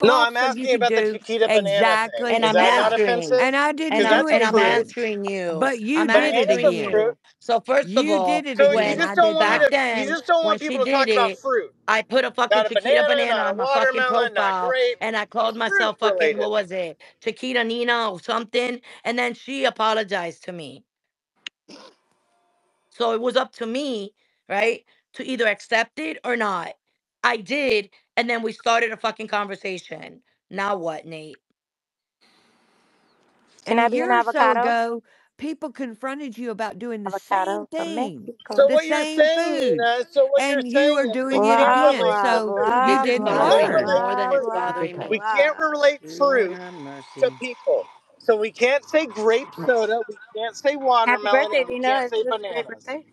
No, off I'm so you asking could about the do Chiquita banana thing. exactly And Is I'm that not that. answering. offensive? And I didn't Because And I'm do that's it and I'm fruit. again, answering you. but you I'm did it Bananas are answering again. fruit. you. So first of You all, did it So you again. when just I don't did want me back not. to. You then just don't when want she people to did talk about it, fruit. I put a fucking Not a Chiquita banana, banana not a on my fucking watermelon, not profile, grape. and I called Fruit myself fucking, related. what was it, Chiquita Nina or something, and then she apologized to me. So it was up to me, right, to either accept it or not. I did, and then we started a fucking conversation. Now what, Nate? Can And a I be an year or so avocado? ago, people confronted you about doing the same Avocado from thing, Mexico. So the what you're same saying, foods, Nina? So what you're and you saying are is we doing it can't Blah, again. relate blah, So fruit. you blah, This is didn't We blah, can't bothering me learn. relate more than blah, it's fruit. blah, bothering We me. can't blah. relate Lord fruit have to mercy. people. So we can't say grape soda. We can't say Happy watermelon, birthday, and we Dina. can't Is say this a great bananas. birthday?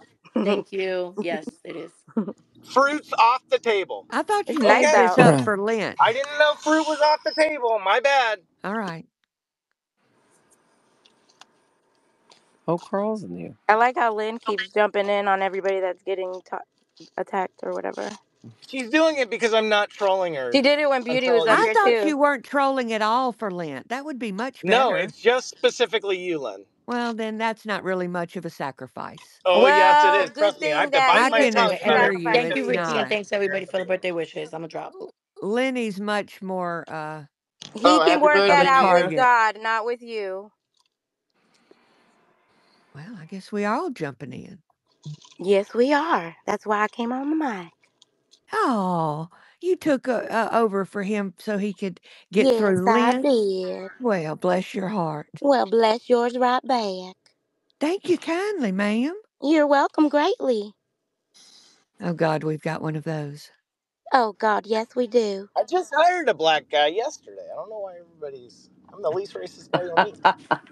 Thank you. Yes, it is. Fruit's off the table. I thought It's you nice gave Okay. this out. up for Lent. I didn't know fruit was off the table. My bad. All right. Oh, Carl's in here. I like how Lynn keeps jumping in on everybody that's getting attacked or whatever. She's doing it because I'm not trolling her. She did it when I'm Beauty was telling up I you here straight. thought too. you weren't trolling at all for Lent. That would be much No, better. it's just specifically you, Len. Well, then that's not really much of a sacrifice. Oh, yes, it Well, is. good Trust me. I thing have to that bite I he my can doesn't tongue get assure about you Thank sacrificed you, it's either. Ricky, and not. thanks everybody for the birthday wishes. I'm a drop. Lenny's much more He Oh, can happy work of that a birthday, out with Nina. target. God, not with you. Well, I guess we are all jumping in. Yes, we are. That's why I came on the mic. Oh, you took over for him so he could get Yes, through I Lent? did. Well, bless your heart. Well, bless yours right back. Thank you kindly, ma'am. You're welcome greatly. Oh, God, we've got one of those. Oh, God, yes, we do. I just hired a black guy yesterday. I don't know why everybody's. I'm the least racist guy you'll meet.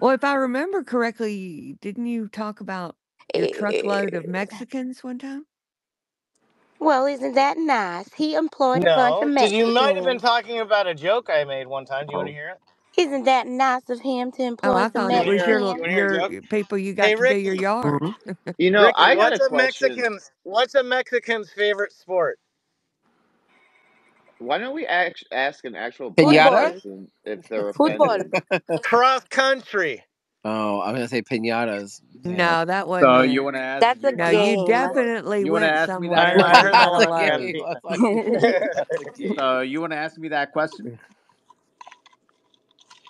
Well, if I remember correctly, didn't you talk about your truckload of Eh, Mexicans one time? Well, isn't that nice? He employed a bunch of No, did you might have been Mexicans. talking about a joke I made one time? Do you want to Oh, hear it? Isn't that nice of him to Oh, employ I some thought You it want to was hear? your You Mexicans? want to hear a joke? people you got Hey, to do your Ricky. yard. mhm. You know, Ricky, I got a question. What's a Mexican's favorite sport? Why don't we ask an actual black Pinata? Football. person if they're Football. offended? Cross country. Oh, I'm gonna say pinatas. Damn it. No, that wasn't So it. you want to ask? That's a No, Want you game. definitely you want to went ask me that somewhere I that question? heard was that not was a Okay, allowed. game. well, fuck you. That's a game. So you want to ask me that question?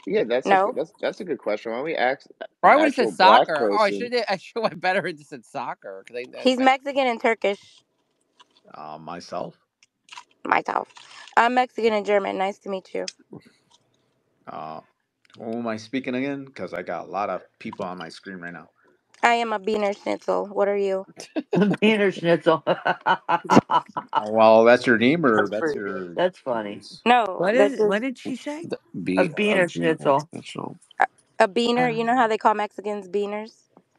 Yeah, No. that's a good question. Why don't we ask an Probably would have said actual black soccer. Oh, I person? should went better and just said soccer. He's Mexican and Turkish. Myself. Myself. I'm Mexican and German. Nice to meet you. Who am I speaking again? Because I got a lot of people on my screen right now. I am a Beaner Schnitzel. What are you? Wiener Schnitzel. Well, that's your name or That's that's pretty good. your That's funny. race? No, this is What did she say? A B Wiener Schnitzel. national. a beaner. Uh, You know how they call Mexicans beaners?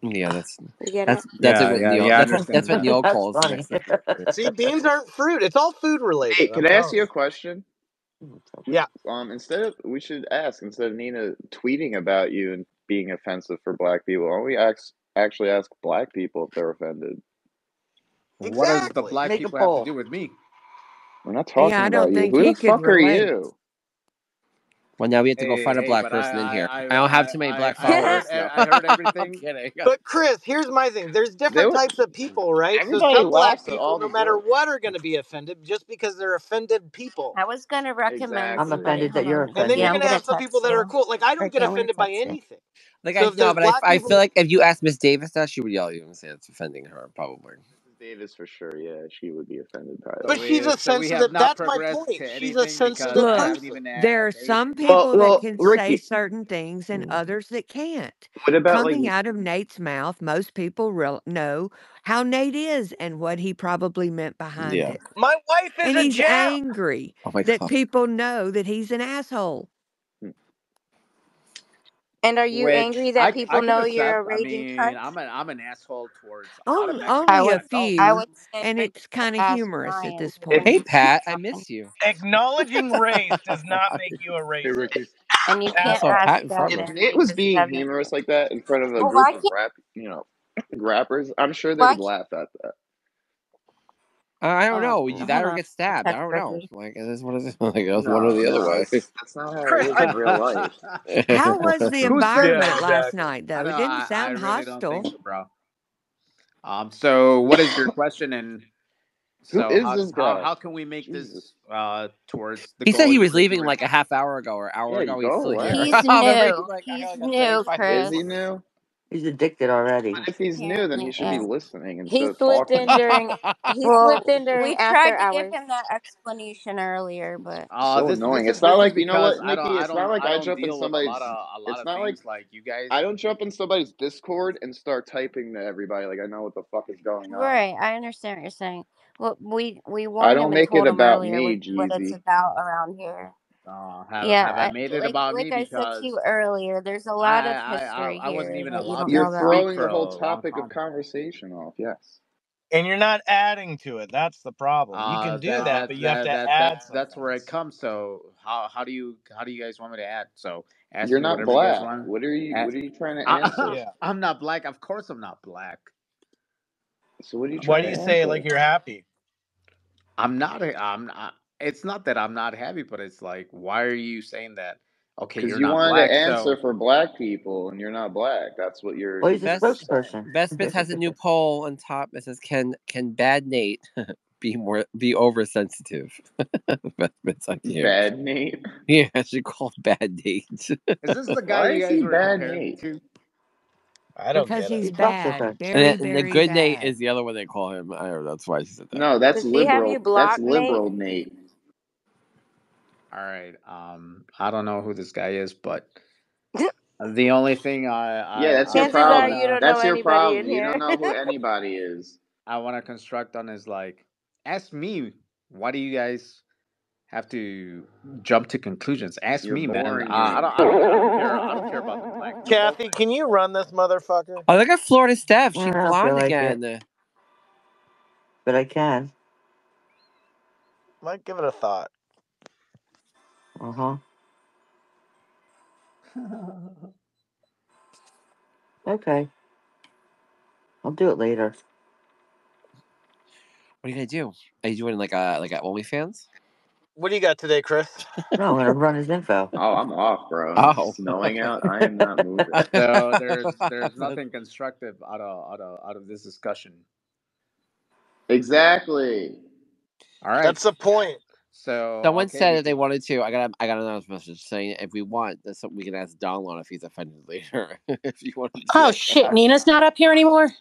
Yeah, You get it? that's Yeah, what yeah, Neil yeah. I that's understand what that. Neil That's calls funny. Mexican. See, beans aren't fruit. It's all food related. Nate, I'm can I ask telling you you. a question? Yeah. Instead of Nina tweeting about you and being offensive for black people, why don't we actually ask black people if they're offended? What does the Exactly. black Make a people have to poll. do with me? We're not yeah, talking I about don't you. think Who the he could fuck are relate. you? Well, now we have to go Hey, find a hey, black but person in here. I don't have too many black followers, so I heard I'm everything. kidding. But Chris, here's my thing. There's They different were types of people, right? So everybody some black laughs at people, all no the matter jokes. what, are going to be offended just because they're offended people. I was gonna recommend I'm Exactly. somebody. offended that Hold you're on. And then Yeah, you're offended. I'm going to gonna have some people text that are you. cool. Like I don't get Ricky, I'm gonna offended by text you. anything. Like So if no, there's but black I feel people, like if you asked Miss Davis that, she would yell at you and say it's offending her, probably. Mrs. Davis for sure. Yeah, she would be offended by but that. she's a So we have sensitive. not That's my progressed point. to She's a anything because sensitive I Look, haven't person. even there are asked some anything. people that Well, can say Ricky, certain things and others that can't. what about like Coming out of Nate's mouth, most people know how Nate is and what he probably meant behind Yeah. it. My wife is And a he's gem. angry Oh my that god. people know that he's an asshole. And are you Which angry that I people can know you're accept. a I raging mean, cunt? I'm an asshole towards a lot of I Only Mexicans. a would. That's all. I few, would say and you're it's kind of past humorous at Ryan this because point. Hey you keep Pat, I talking miss you. Acknowledging race does not make you a hey Ricky, racist and you I at can't saw all. ask Pat in front of if me. Devin Nate was because being Devin. humorous like that in front of a Well, group of rappers, I'm sure they why would laugh at that. I don't know. You Hold die or on. get stabbed. I Text don't know. Ricky. Like it is what it is. Like that's one or No, the other no, way. that's not how it Chris, is in real life. How was the Who's saying yeah, environment that? last exactly. night, I though? don't. It didn't I sound really don't think hostile. so, bro. So what is your question? And Who so is this guy? how can we make Jesus. this towards the He said goal he you was were leaving doing? like a half hour ago or hour Yeah, ago. He's go still here. away. He's Remember, he's new. like, I got He's like a new, 35 Is minutes. he Chris. new? He's addicted already. But if he's new, then he Apparently, should be yeah. listening instead He of slipped in talking. during. He Well, slipped in during We after tried to give hours. him that explanation earlier, but So This annoying. is It's not this is like, you know because what, Nikki? It's not like I I don't jump in deal with somebody's. a lot It's of not like things like you guys. I don't jump in somebody's Discord and start typing to everybody like I know what the fuck is going on. right, I understand what you're saying. Well, we I warned don't him and make it told him about earlier me, what it's Jeezy. about around here. Have I Yeah, made it like about me? I said to you Because earlier, there's a lot of history I wasn't here even that you allowed don't to know You're about. speak throwing for the whole a long topic of time. conversation off. Yes. And you're not adding to it. That's the problem. You can do that, but you have to add some That's where it things. comes. So how do you guys want me to add? So ask You're me not whatever you guys black. want. What are you trying to answer? I, Yeah. I'm not black. Of course, I'm not black. So what are you Why trying do to you say it like answer? you're happy? I'm not. I'm not. It's not that I'm not happy, but it's like, why are you saying that? Okay, Because you're you not wanted to black, answer so for black people and you're not black. That's what Well, he's a you're Best saying. spokesperson. Best Smith has a new poll on top that says, "Can Bad Nate be oversensitive?" Best Smith's on here. Bad Nate. Yeah, I should call Bad Nate. is this the guy Why you is guys he were bad comparing me Nate? to? I don't Because get he's He it. fucks with bad. her. Very, And the very good Nate bad. is the other one they call him. I don't know. That's why she said that. No, that's Does he have you liberal. That's blocked, Nate? liberal Nate. All right. I don't know who this guy is, but the only thing Yeah, that's your Chances are you problem. don't know That's your anybody in problem. You don't here. know who anybody is. I want to construct on is like, ask me, why do you guys have to jump to conclusions? Ask You're me, man. boring me. I don't care about the black people. Kathy, can you run this motherfucker? Oh, look at Florida Steph. I She's don't feel blonde like it, again. but I can. Might give it a thought. Uh huh. Okay, I'll do it later. What are you gonna do? Are you doing like a OnlyFans? What do you got today, Chris? No, I'm gonna run his info. Oh, I'm off, bro. It's Oh. snowing out. I am not moving. So there's nothing constructive out of this discussion. Exactly. All right. That's the point. So Someone okay, said if they Nikki. wanted to, I got another message saying if we want, that's something we can ask Donlon if he's offended later. If you want to do Oh that. shit, Nina's not up here anymore.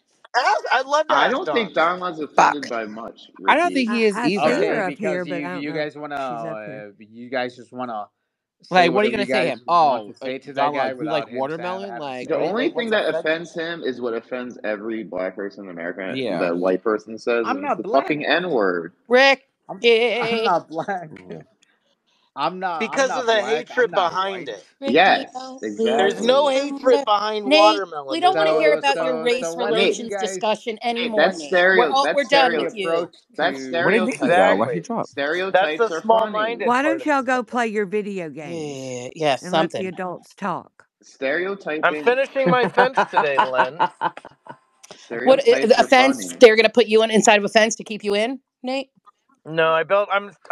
I'd love to I ask don't think Don. Don was offended Fuck. by much, I don't think Ricky. he is I see either. her Okay, up here, because but I don't you know if guys she's up here. you guys just wanna say Like, what are you whatever gonna you say to guys him? want Oh, to say to that guy Donlon, do you like without him watermelon? having to Like, say The only anything. thing What's that offending? offends him is what offends every black person in America yeah. that white person says, I'm and it's not the black. fucking N word. I'm Ricky, not black. Mm. I'm Because of not the black. I'm hatred not behind white. it. Ricky, Yes, don't leave There's me no exactly. hatred under. behind Nate, we watermelon. don't There's want to no hear So about hatred your so behind race so what are Nate, you relations guys discussion Nate, anymore, that's Nate. We're all, we're that's done the with you. approach stereotypes. That's to Where did Nikki go? Where'd she stereotypes. Exactly. drop? That's Stereotypes the are funny. small-minded Why part don't of it. y'all go play your video games Yeah, and let the something. adults talk? I'm Stereotyping. finishing my fence today, Len. What Stereotypes a are fence? funny. They're gonna put you inside of a fence to keep you in, Nate. No,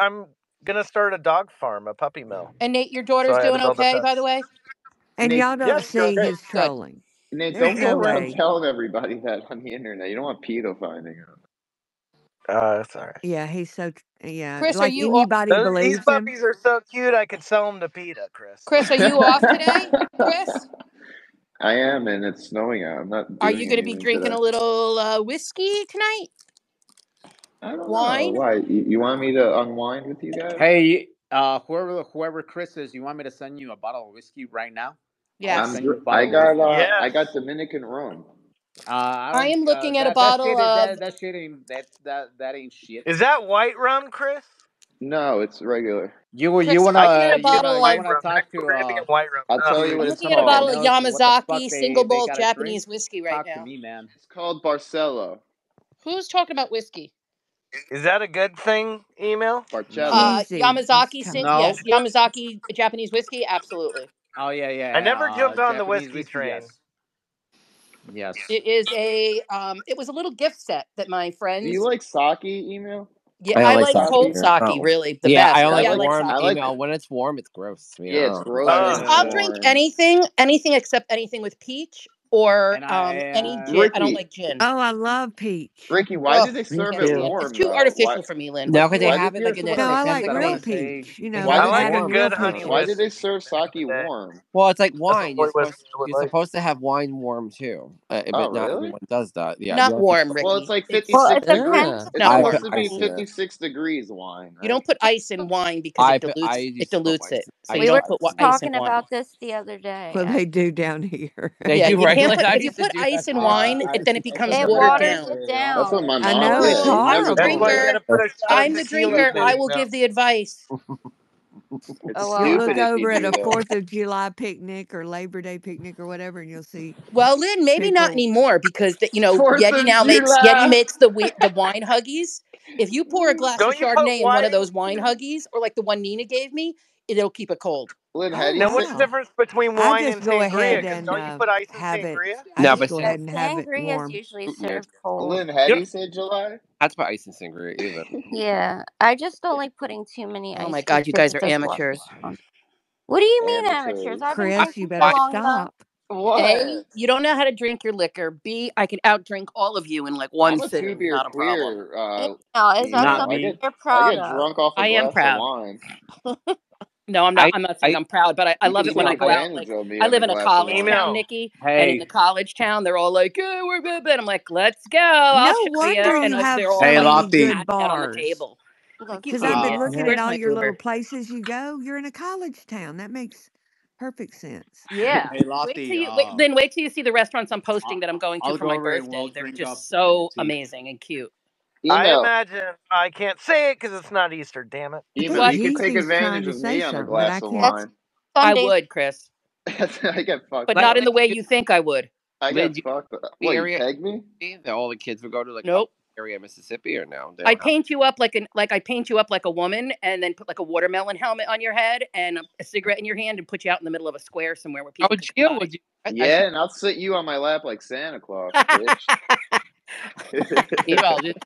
I'm gonna start a dog farm, a puppy mill. And Nate, your So daughter's I had to doing build a okay, by the fence. way. And Nate, y'all Yeah, don't she's doing see great. his Good. trolling. Nate, There's don't no go around way. telling everybody that on the internet. You don't want PETA finding out. That's all right. Yeah, he's so. Yeah, Chris, are like you anybody These believes him. puppies are so cute. I could sell them to PETA, Chris. Chris, are you off today? Chris, I am, and it's snowing out. I'm not are you doing going to be anything drinking today. a little whiskey tonight? I don't know. Wine? Why? You want me to unwind with you guys? hey whoever Chris is, you want me to send you a bottle of whiskey right now? I'll Yes. send you a bottle of whiskey. I got Yes. Dominican rum. I I don't am looking at a that bottle shit of. that shit ain't that ain't shit. Is that white rum, Chris? No, it's regular. Chris, I'm I looking at can't a do bottle white of. rum. That talk Caribbean white rum. I'll Ugh. tell you I'm what it's looking at a somebody that bottle called. of knows what the fuck Yamazaki single they malt gotta drink. Japanese whiskey right Talk to now. me, man. It's called Barcelo. Who's talking about whiskey? Is that a good thing? Email? Barcello. No. Easy. He's Yamazaki, telling you. No. yes, Yamazaki Japanese whiskey, absolutely. Oh yeah, I never jumped on the Japanese whiskey whiskey, train. yes. Yes. It is a. It was a little gift set that my Do you friends. like sake, email? Yeah, I I don't like like sake. cold Yeah. sake, Oh. really, the Yeah, I best. don't But like yeah, I like warm. I sake. You like know, when it's warm, it's gross. You yeah, it's know. gross when it's I'll drink warm. anything except anything with peach or And I, any gin. I don't Ricky, like gin. Oh, I love peach. Ricky, why Oh, did they Me serve can't it too. stand it. It's warm too though? Why? artificial for me, Lynn. No, because they Why have did it you? like in that. No, They I have it like like I on real want a. to say peach. You They know, have Why it I've I did like like had a a warm. real good peach honey Why one. did whisk they serve back sake in the day. warm? Well, it's like That's the wine. only whiskey I would You're like. supposed to have wine warm too, Oh, but not really? everyone does that. Yeah, Not warm, Well, it's Ricky. like Well, It's it 56 depends degrees. if It's not I you're put supposed warm. to be ice in drinking. it. 56 degrees wine, You right? don't put ice in wine because I it used to put dilutes ice. it. So I you We used to were don't put put ice just in it. ice in talking wine. about this the other day. Well, they do down here. They Yeah, do you can't regularly. put I if you used to put do that ice in too. wine, then it that's what becomes the It watered waters Americans down. it say. That's what down. my I mom know it's said. Oh, We've I'm never the That's done why you it. got to drinker. put a shot of I'm the tequila drinker. in I it. will You know. give the advice. It's Oh You'll well. look stupid if you over at do a that. 4th of July picnic or Labor Day picnic or whatever, and you'll see Well, Lynn, maybe not people. anymore because Fourth Yeti of now makes Yeti July. makes the wine huggies. If you pour a glass of Don't you put Chardonnay in one of wine? those wine huggies, or like the one Nina gave me, it'll keep it cold. Lynn, how Oh, do you Now, say? what's the wow. difference between I wine just and go sangria? ahead Because and don't you put ice in have it. sangria? I No, just but go Yeah, ahead and have it sangria is warm. usually yeah, served cold. Lynn, how You do know, you say July? that's put ice in sangria even. Yeah, I just don't like putting too many Oh my ice cubes God, you because guys it are just waters amateurs. down. What do you mean amateurs? Amateurs. I've been Chris, you drinking better for I long enough. stop. A, What? you don't know how to drink your liquor. B, I can outdrink all of you in like one I'm a two sitting. beer Not a problem. queer. Yeah, now, is that Not Nina, something me. you're I proud get of? drunk off a I am glass of proud. wine. No, I'm not. I I'm not saying I I'm proud, but I You love can it when take I go I out. advantage Like of me I and a live in a glass of college wine. town, email. Nikki, and in Hey, the college town, they're all like, "Yeah, we're good." And I'm like, "Let's go. I'll No show you." wonder And you have they're all so hey, fucking many Lofty. good passed out on the bars. table. Like, Let's you Because I've been idiot. looking go. at Where's all my your little Uber? places you go. You're in a college town. That makes perfect sense. Yeah. Hey, Wait till Lofty. wait till you see the restaurants I'm posting that I'm going to I'll for go my over and we'll birthday. They're drink up just your so tea. amazing and cute. I Email, imagine I can't say it because it's not Easter. Damn it. I email. think What? You could take Jeezy's trying advantage to of say me on a something, but glass I of can't. That's wine. I Sunday. would, Chris, I get fucked but like not in up. the way you think I would. I Lynn, get do you fucked up. the What, you area peg me? that all the kids would go to like up Nope. area Mississippi or no? They I don't have. paint you up like I paint you up like a woman, and then put like a watermelon helmet on your head and a cigarette in your hand, and put you out in the middle of a square somewhere where Oh, people could come Gio by. would do that. I Yeah, and I'll sit you on my lap like Santa Claus, bitch. Gio, just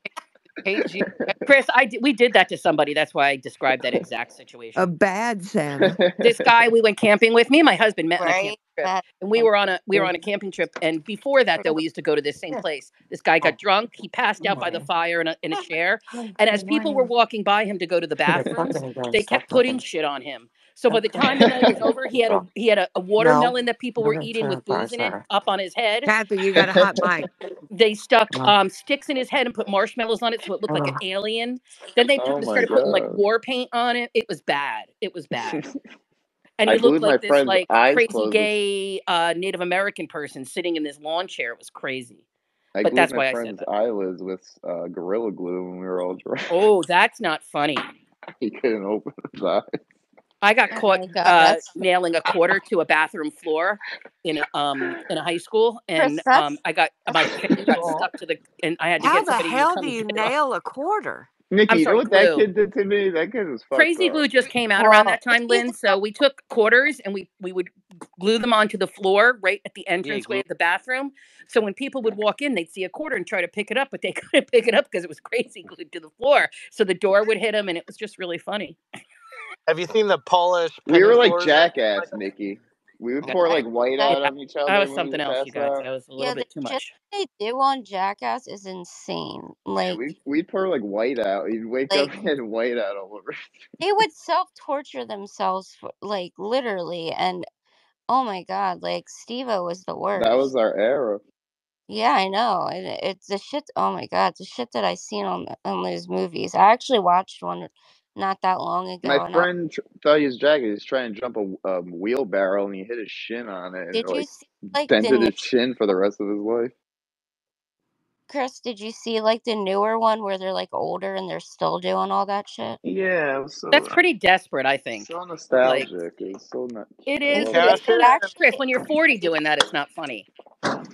paint Gio. Chris, we did that to somebody. That's why I described that exact A situation. bad Santa. This guy we went camping with. Me and my husband met on a camping Right? trip, That and we were on a camping trip. And before that, though, we used to go to this same place. This guy got drunk. He passed out by the fire in a chair. And as people were walking by him to go to the bathrooms, they kept putting shit on him. So by the time the night was over, he had a No, watermelon that people were eating with booze in it up on his head. Kathy, you got a hot mic. They stuck sticks in his head and put marshmallows on it so it looked like an alien. Then they Oh my started putting like god. war paint on it. It was bad. It was bad. And I he looked glued my like this friend's like eyes crazy closed with gay Native American person sitting in this lawn chair. It was crazy. I But glued that's my why I said friend's that. eyelids with Gorilla Glue when we were all drunk. Oh, that's not funny. He couldn't open his eyes. I got oh caught my god, that's nailing a quarter to a bathroom floor in a high school, Chris. and That's I got my face got illegal. stuck to the, and I had to How get the somebody to hell come do and you get it off. nail a quarter? Nikki, I'm you know sorry, what that glue. kid did to me? That kid was fucked Crazy up. glue just came out around Well, that time, he's Lynn. So we took quarters and we would glue them onto the floor right at the Yeah, entranceway glue. of the bathroom. So when people would walk in, they'd see a quarter and try to pick it up, but they couldn't pick it up because it was crazy glued to the floor. So the door would hit them, and it was just really funny. Have you seen the polished We penny were like floors or anything jackass, like that? Nikki. We would Yeah, pour I, like white I, out yeah, on each I other was when we something would else, pass you guys. out. I was a little yeah, the bit too shit much. they do on Jackass is insane. Yeah, we'd pour like white out. You'd wake up Like and get white out all over. they would self torture themselves for, like literally, and oh my god, like Steve-O was the That was worst. our era. Yeah, I know. And it's the shit. Oh my god, the shit that I seen on those movies. I actually watched one not that long My ago, and friend thought he was jackass. He was trying to jump a wheelbarrow and he hit his shin on it and it did you like see like the dented new his shin for the rest of his life. Chris? Did you see like the newer one where they're like older and they're still doing all that shit? Yeah, it was That's pretty desperate, I think. so Like nostalgic. It was so not. it I is, Me love but too. Cash that. I in. mean, Actually, Chris, when you're 40 doing that, it's not funny.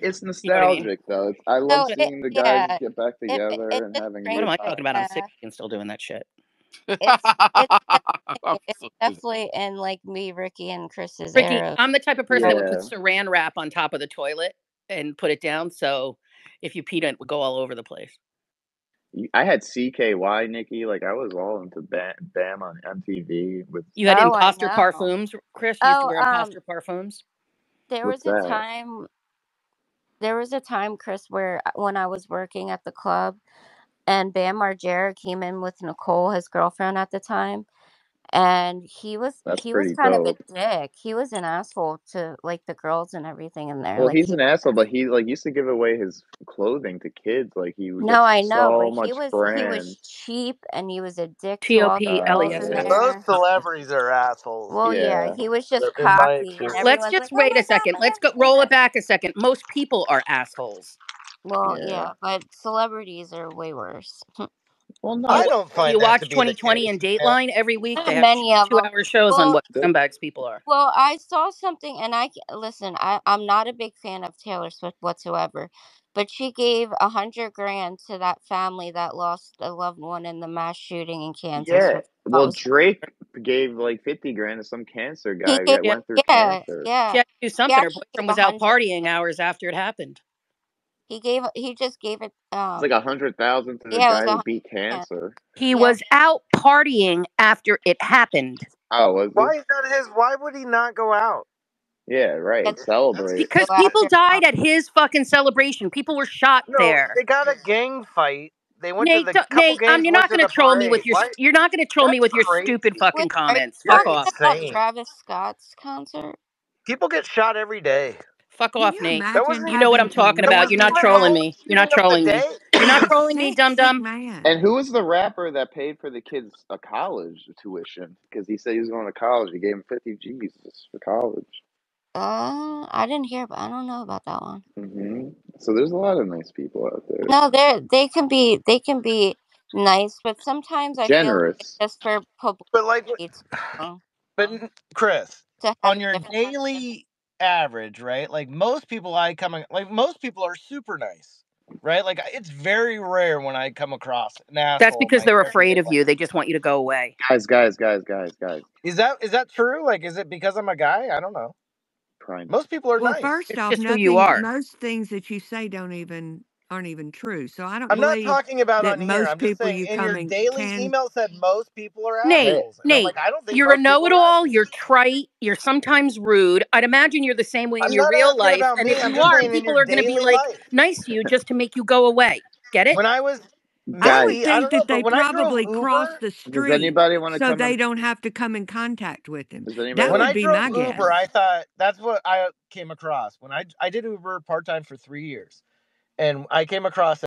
It's You know what I mean? nostalgic though. I love no, it seeing the guys yeah, get back it together and just having a What am brings good I like talking time. about? I'm 60 yeah, and still doing that shit. it's I'm definitely it's so stupid. definitely in like me, Ricky, and Chris's Ricky, era. I'm the type of person that would put Yeah. saran wrap on top of the toilet and put it down. So if you peed on it, it would go all over the place. I had CKY, Nikki. Like I was all into Bam on MTV with. You had Oh, I imposter know. parfums, Chris. You used to Oh, wear imposter parfums. there What's was a that? time. There was a time, Chris, where when I was working at the club, and Bam Margera came in with Nicole, his girlfriend at the time, and That's he was pretty kind of a dope. dick. He was an asshole to like the girls and everything in there. Well, Like he's he an asshole, but he like used to give away his clothing to kids. Like he would get No, I know, so but much he brand. was cheap and he was a dick to all the girls in Yeah, Most there. celebrities are assholes. Well, yeah, yeah. he was just In my cocky and experience. Let's everyone's just like, "Oh wait my a god, second. Let's go Bam!" roll it back a second. Most people are assholes. Well, Yeah. yeah, but celebrities are way worse. Well, Do I not. you don't do find you that to watch be the 2020 case, and man. Dateline every week? They Not have many of them. 2 hour shows on Well, what scumbags people are. well, I saw something, and listen. I'm not a big fan of Taylor Swift whatsoever, but she gave 100 grand to that family that lost a loved one in the mass shooting in Kansas, Yeah. which I thought Well, was Drake gave like 50 grand to some cancer he guy gave. that Yeah, went through Yeah, cancer. she yeah. had to do He something. Her actually gave boyfriend a was out hundred. partying hours after it happened. He just gave it. It's like 100,000 to the Yeah, it was guy a who hundred beat grand. cancer. He Yep. was out partying after it happened Oh, was he? Why is that his? Why would he not go out? Yeah, right. That's That's Celebrate. go because people after. died at his fucking celebration. People were shot no. there. They got a gang fight. They went to Nate, the couple Nate, gangs you're went not to going to the troll me with parade. your. Why? You're not going to troll me That's with your crazy. stupid fucking Wait, are you comments. You're Fuck talking off. about insane. Travis Scott's concert? People get shot every day. Fuck Can off, you Nate. That imagine wasn't You know what I'm having to talking that about. live You're wasn't not with even the trolling that? only me. You're not shooting of the trolling me. day. You're He's not a trolling me, sick, dum sick dum. man. And who was the rapper that paid for the kids a college tuition? Because he said he was going to college. He gave him 50 G's for college. I didn't hear, but I don't know about that one. So there's a lot of nice people out there. No, they can be nice, but sometimes I feel like it's Generous. just for But like, publicity to, Chris, to have on a your different. daily average, right? Like most people like most people are super nice, right? Like it's very rare when I come across an That's asshole in because my they're afraid everyday of you. life. They just want you to go away. Guys. Is that true? Like, is it because I'm a guy? I don't know. Prime. Most people are Well, nice. first It's off, just who you are. most things that you say aren't even true. So I don't I'm not believe talking about that on here. most I'm just people saying you in come your in daily can. email said most people are Nate, Hey, assholes, and I'm Nate, like, I don't think you're a most people are know-it-all. nice. You're trite. You're sometimes rude. I'd imagine you're the same way in I'm your not real asking life. about And if me. I'm you just are, saying in people your are going to be daily like life. nice to you just to make you go away. Get it? When I was I would guys, maybe I think don't know, that but they when I drove probably cross Uber, the does street anybody want to so come they and don't have to come in contact with him. does anybody That when want would I be drove my Uber, guess. I thought that's what I came across. When I did Uber part time for 3 years, and I came across